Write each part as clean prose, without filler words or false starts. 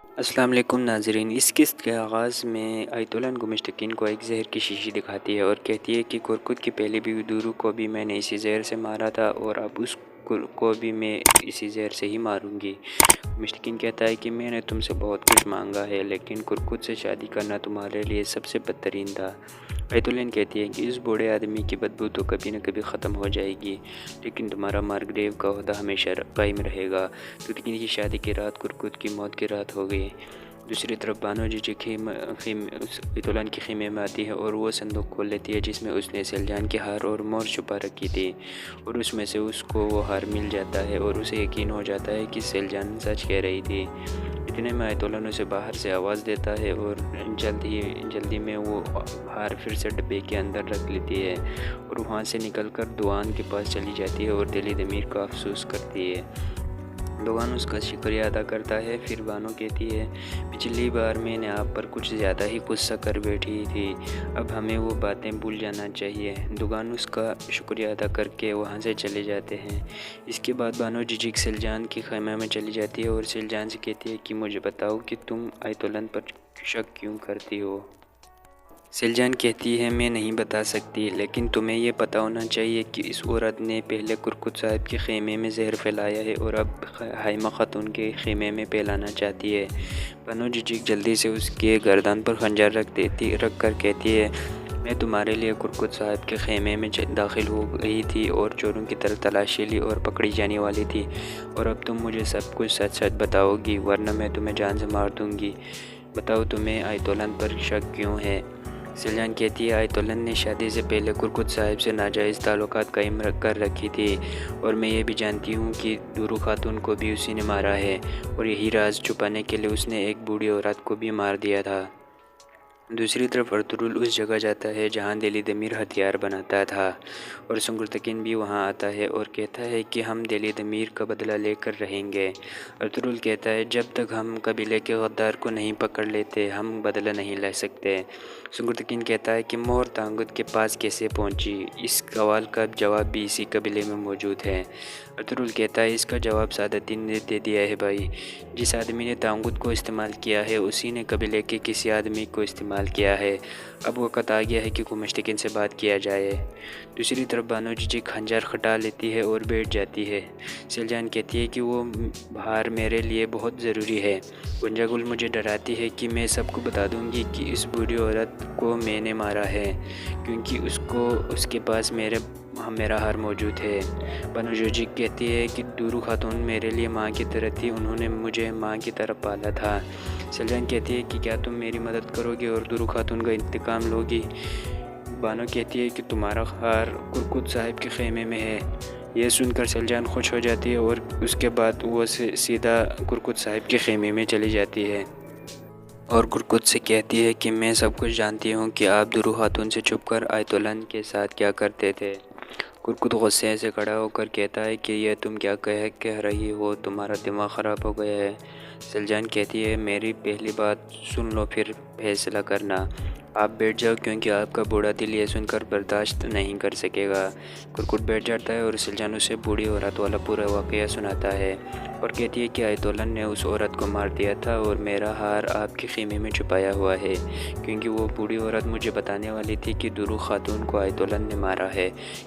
अस्सलाम वालेकुम नाज़रीन। इस किस्त के आगाज़ में आयतुल्लाह गुमिश्तकीन को एक ज़हर की शीशी दिखाती है और कहती है कि कुरकुत की पहली बीवी दूरू को भी मैंने इसी ज़हर से मारा था और अब उस को भी मैं इसी ज़हर से ही मारूंगी। गुमिश्तकीन कहता है कि मैंने तुमसे बहुत कुछ मांगा है, लेकिन कुरकुत से शादी करना तुम्हारे लिए सबसे बदतरीन था। आयतुल्लाह कहती है कि इस बूढ़े आदमी की बदबू तो कभी न कभी ख़त्म हो जाएगी, लेकिन तुम्हारा मार्गरेव का ओहदा हमेशा कायम रहेगा। तुर्की की शादी की रात कुरकुत की मौत की रात हो गई। दूसरी तरफ बानो जीजी आयतुल्लाह के खेमे में आती है और वो संदूक खोल लेती है जिसमें उसने सेलजान के हार और मोहर छुपा रखी थी, और उसमें से उसको वो हार मिल जाता है और उसे यकीन हो जाता है कि सेलजान सच कह रही थी। इतने में आयतुल्लाह उसे बाहर से आवाज़ देता है और जल्दी में वो हार फिर से डब्बे के अंदर रख लेती है और वहाँ से निकलकर दुआन के पास चली जाती है और दिली दमीर का अफसोस करती है। दुआन उसका शुक्रिया अदा करता है। फिर बानो कहती है, पिछली बार मैंने आप पर कुछ ज़्यादा ही गुस्सा कर बैठी थी, अब हमें वो बातें भूल जाना चाहिए। दुगान उसका शुक्रिया अदा करके वहाँ से चले जाते हैं। इसके बाद बानो जिजिक सिलजान के खैमे में चली जाती है और सिलजान से कहती है कि मुझे बताओ कि तुम आयतुल्लाह पर शक क्यों करती हो। सिलजान कहती है, मैं नहीं बता सकती, लेकिन तुम्हें यह पता होना चाहिए कि इस औरत ने पहले कुरकुत साहब के खेमे में जहर फैलाया है और अब हाइमा खातून के खेमे में फैलाना चाहती है। बनो जिजिक जल्दी से उसके गर्दन पर खंजर रख कर कहती है, मैं तुम्हारे लिए कुरकुत साहब के खेमे में दाखिल हो गई थी और चोरों की तरह तलाशी ली और पकड़ी जाने वाली थी, और अब तुम मुझे सब कुछ सच सच बताओगी, वरना मैं तुम्हें जान से मार दूंगी। बताओ, तुम्हें आयतुल्लाह पर शक क्यों है। सिलजान कहती है, आयतुल्लाह ने शादी से पहले कुरकुत साहिब से नाजायज़ ताल्लुकात कायम कर रखी थी, और मैं ये भी जानती हूँ कि दूरू खातून को भी उसी ने मारा है, और यही राज छुपाने के लिए उसने एक बूढ़ी औरत को भी मार दिया था। दूसरी तरफ अर्तुरुल उस जगह जाता है जहाँ दिली दमीर हथियार बनाता था, और सुंगुरतकिन भी वहाँ आता है और कहता है कि हम दिली दमीर का बदला लेकर रहेंगे। अर्तुरुल कहता है, जब तक हम कबीले के गद्दार को नहीं पकड़ लेते हम बदला नहीं ले सकते। सुंगुरतकिन कहता है कि मोहर तांगुत के पास कैसे पहुँची। इस सवाल का जवाब भी इसी कबीले में मौजूद है। अर्तुरुल कहता है, इसका जवाब सादुद्दीन ने दे दिया है भाई। जिस आदमी ने तांगुत को इस्तेमाल किया है उसी ने कबीले के किसी आदमी को इस्तेमाल किया है। अब वक़्त आ गया है कि गुमिश्तकीन से बात किया जाए। दूसरी तरफ बानो जीजी खंजर खटा लेती है और बैठ जाती है। सिलजान कहती है कि वो हार मेरे लिए बहुत ज़रूरी है। गुंजागुल मुझे डराती है कि मैं सबको बता दूंगी कि इस बूढ़ी औरत को मैंने मारा है, क्योंकि उसके पास मेरा हार मौजूद है। बानो जीजी कहती है कि दूरू खातून मेरे लिए माँ की तरह थी, उन्होंने मुझे माँ की तरह पाला था। सिलजान कहती है कि क्या तुम मेरी मदद करोगे और दूरू खातून का इंतकाम लोगी। बानो कहती है कि तुम्हारा हार कुरकुत साहिब के खेमे में है। यह सुनकर सिलजान खुश हो जाती है और उसके बाद वो सीधा कुरकुत साहिब के खेमे में चली जाती है और कुरकुत से कहती है कि मैं सब कुछ जानती हूँ कि आप दूरू खातून से छुपकर आयतुल्लाह के साथ क्या करते थे। कुरकुत गुस्से से खड़ा होकर कहता है कि यह तुम क्या कह रही हो, तुम्हारा दिमाग ख़राब हो गया है। सिलजान कहती है, मेरी पहली बात सुन लो फिर फैसला करना। आप बैठ जाओ, क्योंकि आपका बूढ़ा दिल ये सुनकर बर्दाश्त नहीं कर सकेगा। कुरकुट बैठ जाता है और सिलजान उसे बूढ़ी औरत वाला पूरा वाक़या सुनाता है और कहती है कि आयतुल्लाह ने उस औरत को मार दिया था और मेरा हार आपके खेमे में छुपाया हुआ है, क्योंकि वो बूढ़ी औरत मुझे बताने वाली थी कि दूरू खातून को आयतुल्लाह ने मारा है।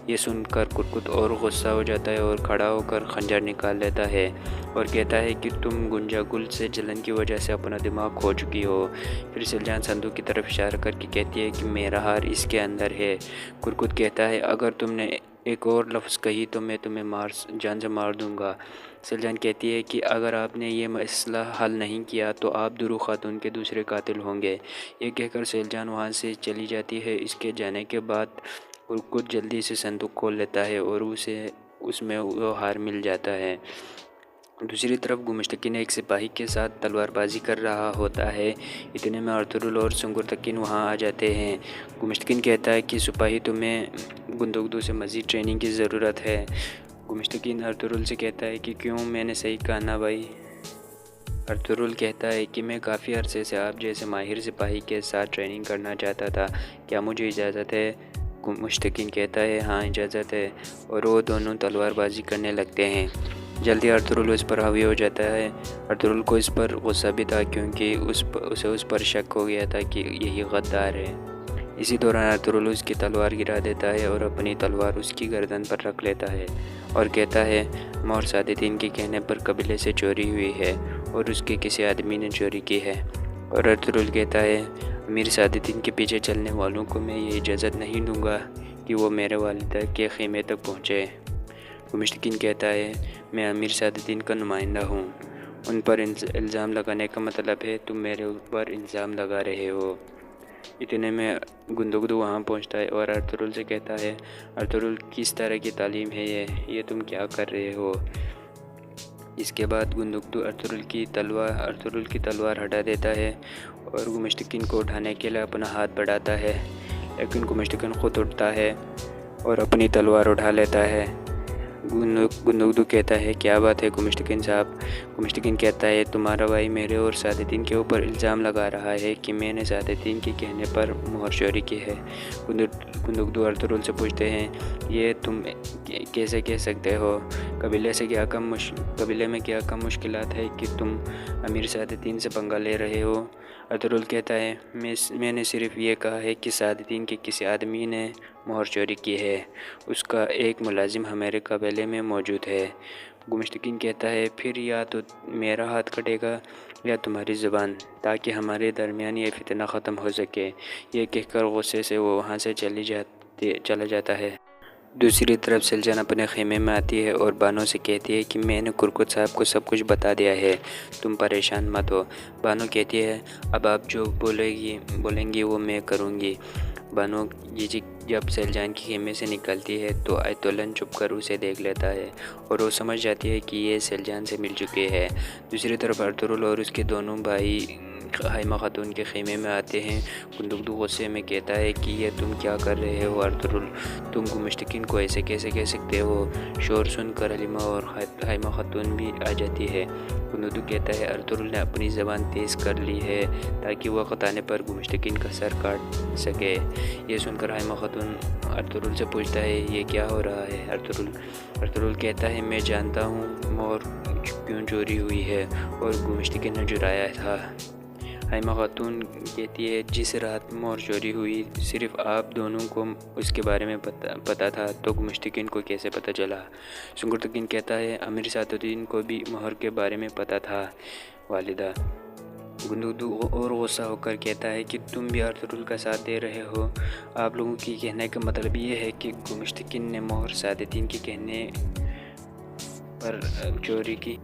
ये सुनकर कुरकुत और गुस्सा हो जाता है और खड़ा होकर खंजर निकाल लेता है और कहता है कि तुम गुंजागुल से जलन की वजह से अपना दिमाग खो चुकी हो। फिर सिलजान संदूक की तरफ इशारा करके कहती है कि मेरा हार इसके अंदर है। कुरकुत कहता है, अगर तुमने एक और लफ्ज़ कही तो मैं तुम्हें जान से मार दूंगा। सिलजान कहती है कि अगर आपने ये मसला हल नहीं किया तो आप दूरू खातून के दूसरे कातिल होंगे। ये कहकर सिलजान वहाँ से चली जाती है। इसके जाने के बाद कुरकुत जल्दी से संदूक खोल लेता है और उसमें वो हार मिल जाता है। दूसरी तरफ गुमिश्तकीन एक सिपाही के साथ तलवारबाजी कर रहा होता है। इतने में अर्तुरुल और सुंगुरतकिन वहाँ आ जाते हैं। गुमिश्तकीन कहता है कि सिपाही, तुम्हें बंदूकदों से मज़ीद ट्रेनिंग की ज़रूरत है। गुमिश्तकीन अर्तुरुल से कहता है कि क्यों, मैंने सही कहा ना भाई। अर्तुरुल कहता है कि मैं काफ़ी अरसे से आप जैसे माहिर सिपाही के साथ ट्रेनिंग करना चाहता था, क्या मुझे इजाज़त है। गुमिश्तकीन कहता है, हाँ इजाज़त है, और वो दोनों तलवारबाजी करने लगते हैं। जल्दी अर्तुरुल उस पर हावी हो जाता है। अर्तुरुल को इस पर गुस्सा भी था क्योंकि उसे उस पर शक हो गया था कि यही गद्दार है। इसी दौरान अर्तुरुल उसकी तलवार गिरा देता है और अपनी तलवार उसकी गर्दन पर रख लेता है और कहता है मोहर सादितीन के कहने पर कबीले से चोरी हुई है और उसके किसी आदमी ने चोरी की है। और अर्तुरुल कहता है अमीर सादितीन के पीछे चलने वालों को मैं ये इजाज़त नहीं दूंगा कि वो मेरे वालिदा के ख़ीमे तक पहुँचे। गुमिश्तकीन कहता है मैं अमीर सादितीन का नुमाइंदा हूँ, उन पर इल्ज़ाम लगाने का मतलब है तुम मेरे ऊपर इल्ज़ाम लगा रहे हो। इतने में गुंदुगदू वहाँ पहुँचता है और अर्तुरुल से कहता है अर्तुरुल किस तरह की तालीम है ये तुम क्या कर रहे हो। इसके बाद गुंदुगदू अर्तुरुल की तलवार हटा देता है और गुमिश्तकीन को उठाने के लिए अपना हाथ बढ़ाता है, लेकिन गुमिश्तकीन खुद उठता है और अपनी तलवार उठा लेता है। गुंदुगदू कहता है क्या बात है गुमिश्तकीन साहब। गुमिश्तकीन कहता है तुम्हारा भाई मेरे और सादितीन के ऊपर इल्ज़ाम लगा रहा है कि मैंने सादितीन के कहने पर मोहर चोरी की है। गुंदुगदू अर्तुरुल से पूछते हैं ये तुम कैसे कह सकते हो, कबीले में क्या कम मुश्किलात है कि तुम अमीर सादितीन से पंगा ले रहे हो। अर्तुरुल कहता है मैंने सिर्फ ये कहा है कि सादितीन के किसी आदमी ने मोहर चोरी की है, उसका एक मुलाजिम हमारे कबीले में मौजूद है। गुमिश्तकीन कहता है फिर या तो मेरा हाथ कटेगा या तुम्हारी ज़ुबान, ताकि हमारे दरमियान ये फितना ख़त्म हो सके। ये कहकर गुस्से से वो वहाँ से चला जाता है। दूसरी तरफ सलजान अपने खेमे में आती है और बानो से कहती है कि मैंने कुरकुत साहब को सब कुछ बता दिया है, तुम परेशान मत हो। बानो कहती है अब आप जो बोलेंगी वो मैं करूँगी। बानो जी जब सलजान की खेमे से निकलती है तो आयतुल्लाह चुप कर उसे देख लेता है और वो समझ जाती है कि ये सलजान से मिल चुके हैं। दूसरी तरफ अर्तुरुल और उसके दोनों भाई हाइमा खातून के खेमे में आते हैं। गुंदुगदू गुस्से में कहता है कि ये तुम क्या कर रहे हो अर्तुरुल, तुम गुमिश्तकीन को ऐसे कैसे कह सकते हो। शोर सुनकर हलीमा और हाइमा खातून भी आ जाती है। गुंदुगदू कहता है अर्तुरुल ने अपनी ज़बान तेज़ कर ली है ताकि वह ख़ताने पर गुमिश्तकीन का सर काट सके। ये सुनकर हाइमा खातून अर्तुरुल से पूछता है ये क्या हो रहा है। अर्तुरुल कहता है मैं जानता हूँ मोहर क्यों चोरी हुई है और गुमिश्तकीन ने चुराया था। हाइमा खातून कहती है जिस रात मोहर चोरी हुई सिर्फ आप दोनों को उसके बारे में पता था, तो गुमिश्तकीन को कैसे पता चला। सुंगुर्तकीन कहता है अमीर सादितीन को भी मोहर के बारे में पता था वालिदा। गुंदुगदू और गुस्सा होकर कहता है कि तुम भी अर्तुरुल का साथ दे रहे हो। आप लोगों की कहने का मतलब ये है कि गुमिश्तकीन ने मोहर सादितीन के कहने पर चोरी की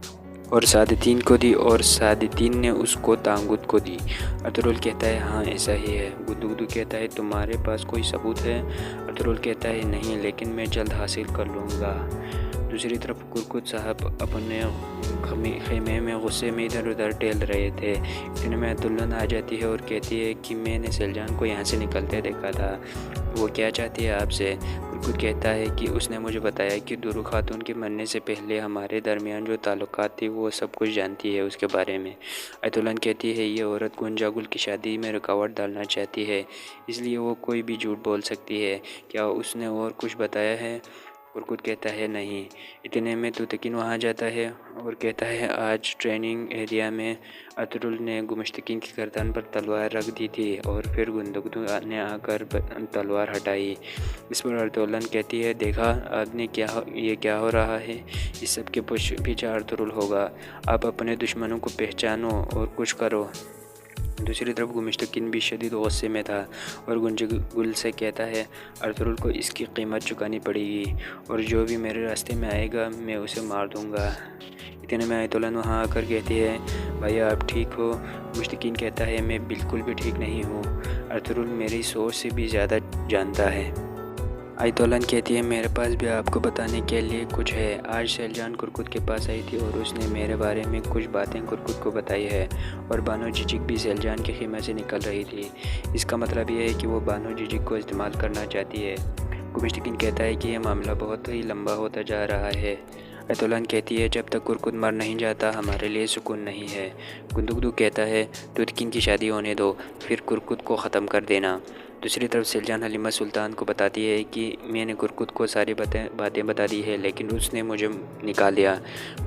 और सादितीन को दी और सादितीन ने उसको तांगुत को दी। अर्तुरुल कहता है हाँ ऐसा ही है। गुंदुगदू कहता है तुम्हारे पास कोई सबूत है। अर्तुरुल कहता है नहीं, लेकिन मैं जल्द हासिल कर लूँगा। दूसरी तरफ कुरकुत साहब अपने खेमे में गुस्से में इधर उधर टहल रहे थे। इतने में अब्दुल्ला आ जाती है और कहती है कि मैंने सलजान को यहाँ से निकलते देखा था, वो क्या चाहती है आपसे। कुरकुत कहता है कि उसने मुझे बताया कि दुरू खातून के मरने से पहले हमारे दरमियान जो ताल्लुकात थी वो सब कुछ जानती है उसके बारे में। अब्दुल्ला कहती है ये औरत गुंजागुल की शादी में रुकावट डालना चाहती है, इसलिए वो कोई भी झूठ बोल सकती है। क्या उसने और कुछ बताया है। कुरकुत कहता है नहीं। इतने में तुतकीन वहाँ जाता है और कहता है आज ट्रेनिंग एरिया में अर्तुरुल ने गुमिश्तकीन की गर्दन पर तलवार रख दी थी और फिर गुंदुगदू ने आकर तलवार हटाई। इस पर अर्तुल्ला कहती है देखा आपने क्या हो रहा है, इस सब के पीछे अर्तुरुल होगा। आप अपने दुश्मनों को पहचानो और कुछ करो। दूसरी तरफ गुमिश्तकीन भी शदीद गुस्से में था और गुंजागुल से कहता है अर्तुरुल को इसकी कीमत चुकानी पड़ेगी और जो भी मेरे रास्ते में आएगा मैं उसे मार दूंगा। इतने में आयतुल्लाह वहाँ आकर कहती है भैया आप ठीक हो। गुमिश्तकीन कहता है मैं बिल्कुल भी ठीक नहीं हूँ, अर्तुरुल मेरी सोच से भी ज़्यादा जानता है। आयतुल्लाह कहती है मेरे पास भी आपको बताने के लिए कुछ है। आज सलजान कुरकुत के पास आई थी और उसने मेरे बारे में कुछ बातें कुरकुत को बताई है और बानो जिजिक भी सलजान के खेमे से निकल रही थी। इसका मतलब यह है कि वो बानो जिजिक को इस्तेमाल करना चाहती है। गुमिश्तकीन कहता है कि यह मामला बहुत ही लंबा होता जा रहा है। आयतुल्लाह कहती है जब तक कुरकुत मर नहीं जाता हमारे लिए सुकून नहीं है। गुंदुगदू कहता है तुतकीन की शादी होने दो, फिर कुरकुत को ख़त्म कर देना। दूसरी तरफ सिलजान हलीमा सुल्तान को बताती है कि मैंने कुरकुत को सारी बातें बता दी है, लेकिन उसने मुझे निकाल लिया,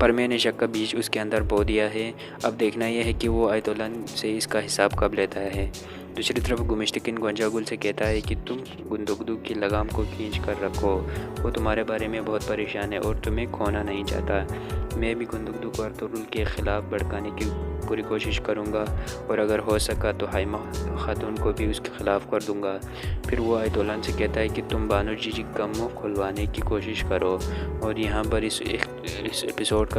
पर मैंने शक का बीज उसके अंदर बो दिया है। अब देखना यह है कि वो आयतुल्लाह से इसका हिसाब कब लेता है। दूसरी तरफ गुमिश्तकिन गोंजागुल से कहता है कि तुम गुंदुगदू की लगाम को खींच कर रखो, वो तुम्हारे बारे में बहुत परेशान है और तुम्हें खोना नहीं चाहता। मैं भी गुंदुगदू को अर्तुगरुल के ख़िलाफ़ भड़काने की पूरी कोशिश करूँगा और अगर हो सका तो हाइमा खातून को भी उसके ख़िलाफ़ कर दूँगा। फिर वो आयतुल्लाह से कहता है कि तुम बानो जीजी का मुँह खुलवाने की कोशिश करो। और यहाँ पर इस एपिसोड का